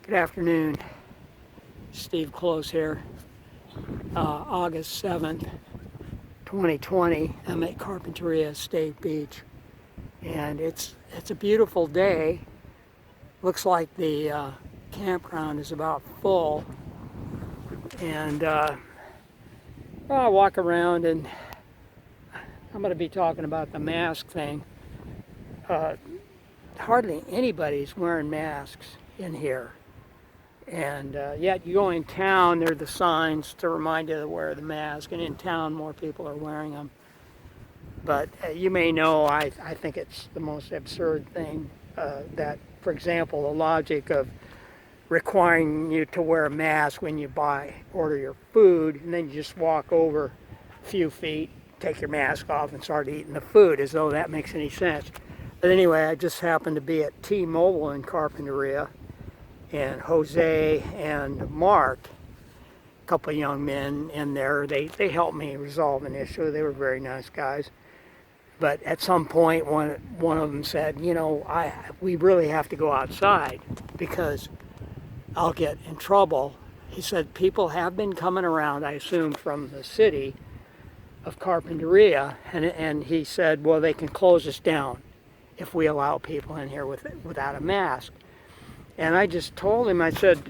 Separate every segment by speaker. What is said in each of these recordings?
Speaker 1: Good afternoon. Steve Close here. August 7th, 2020. I'm at Carpinteria State Beach, and it's a beautiful day. Looks like the campground is about full, and I walk around, and I'm going to be talking about the mask thing. Hardly anybody's wearing masks in here. And yet you go in town, there are the signs to remind you to wear the mask, and in town more people are wearing them. But you may know, I think it's the most absurd thing that, for example, the logic of requiring you to wear a mask when you order your food, and then you just walk over a few feet, take your mask off, and start eating the food, as though that makes any sense. But anyway, I just happened to be at T-Mobile in Carpinteria, and Jose and Mark, a couple of young men in there, they helped me resolve an issue. They were very nice guys. But at some point, one of them said, you know, we really have to go outside because I'll get in trouble. He said people have been coming around, I assume from the city of Carpinteria, and he said, well, they can close us down if we allow people in here without a mask. And I just told him, I said,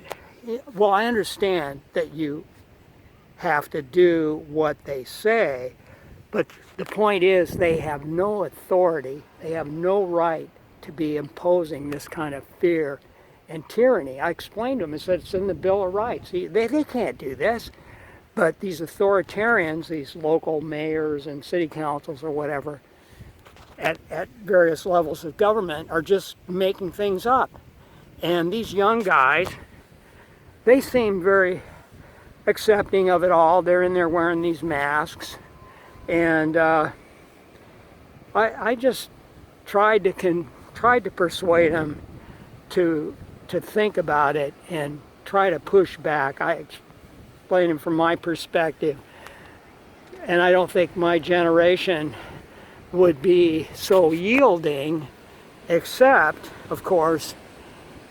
Speaker 1: well, I understand that you have to do what they say, but the point is they have no authority, they have no right to be imposing this kind of fear and tyranny. I explained to him, I said, it's in the Bill of Rights. They can't do this. But these authoritarians, these local mayors and city councils or whatever, at various levels of government are just making things up. And these young guys, they seem very accepting of it all. They're in there wearing these masks. And I just tried to persuade them to think about it and try to push back. I explained it from my perspective. And I don't think my generation would be so yielding, except, of course,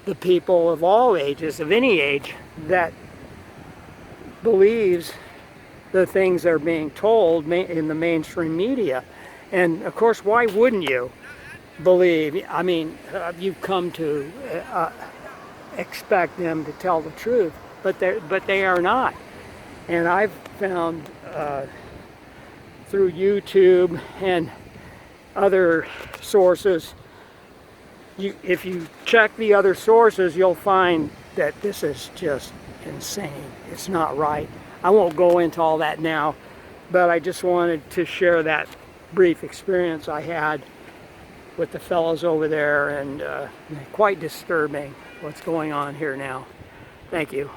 Speaker 1: the people of all ages, of any age, that believes the things they're being told in the mainstream media. And of course, why wouldn't you believe? I mean, you've come to expect them to tell the truth, but they are not. And I've found through YouTube and other sources, if you check the other sources, you'll find that this is just insane. It's not right. I won't go into all that now, but I just wanted to share that brief experience I had with the fellows over there, and quite disturbing what's going on here now. Thank you.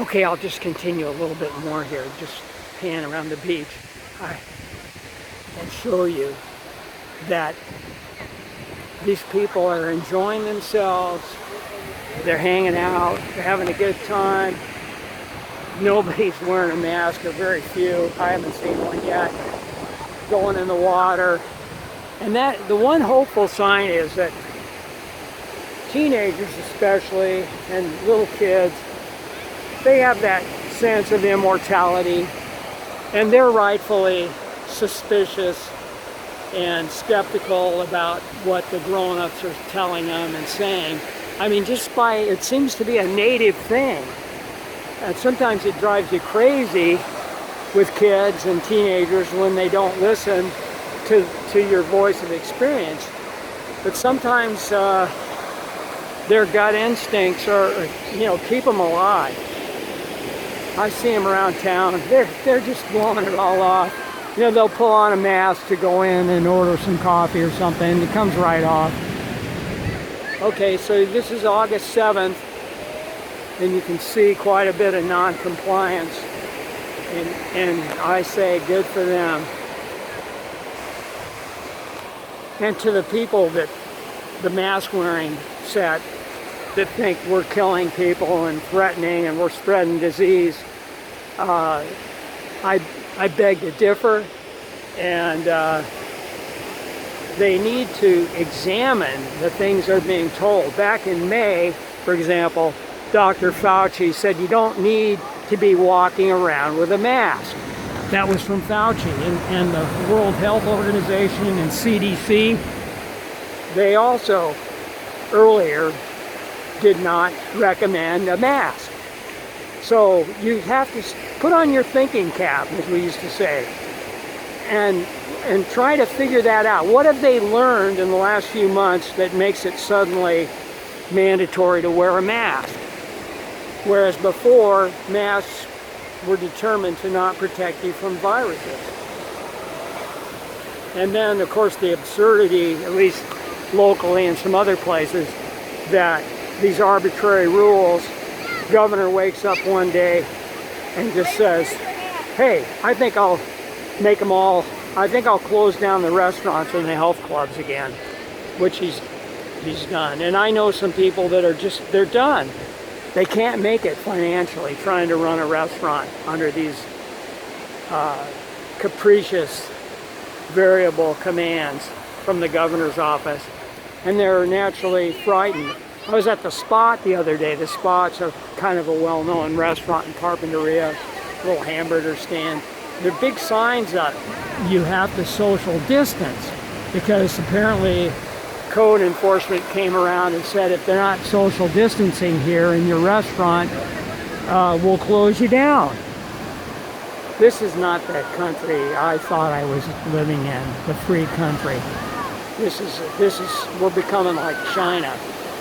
Speaker 1: Okay, I'll just continue a little bit more here, just pan around the beach and show you that these people are enjoying themselves, they're hanging out, they're having a good time. Nobody's wearing a mask, or very few. I haven't seen one yet. Going in the water. And the one hopeful sign is that teenagers especially, and little kids, they have that sense of immortality, and they're rightfully suspicious and skeptical about what the grown-ups are telling them and saying. I mean, it seems to be a native thing. And sometimes it drives you crazy with kids and teenagers when they don't listen to your voice of experience. But sometimes their gut instincts keep them alive. I see them around town. They're just blowing it all off. You know, they'll pull on a mask to go in and order some coffee or something, and it comes right off. Okay, so this is August 7th, and you can see quite a bit of non-compliance, and I say good for them. And to the people that the mask wearing set that think we're killing people and threatening and we're spreading disease, I beg to differ, and they need to examine the things they're being told. Back in May, for example, Dr. Fauci said you don't need to be walking around with a mask. That was from Fauci. And the World Health Organization and CDC, they also earlier did not recommend a mask. So you have to put on your thinking cap, as we used to say, and try to figure that out. What have they learned in the last few months that makes it suddenly mandatory to wear a mask? Whereas before, masks were determined to not protect you from viruses. And then, of course, the absurdity, at least locally and some other places, that these arbitrary rules, governor wakes up one day and just says, hey, I think I'll make them all, I think I'll close down the restaurants and the health clubs again, which he's done. And I know some people that are just, they're done. They can't make it financially trying to run a restaurant under these capricious, variable commands from the governor's office. And they're naturally frightened. I was at the Spot the other day. The Spot's a kind of a well-known restaurant in Carpinteria, little hamburger stand. There are big signs up. You have to social distance because apparently code enforcement came around and said if they're not social distancing here in your restaurant, we'll close you down. This is not that country I thought I was living in, the free country. We're becoming like China.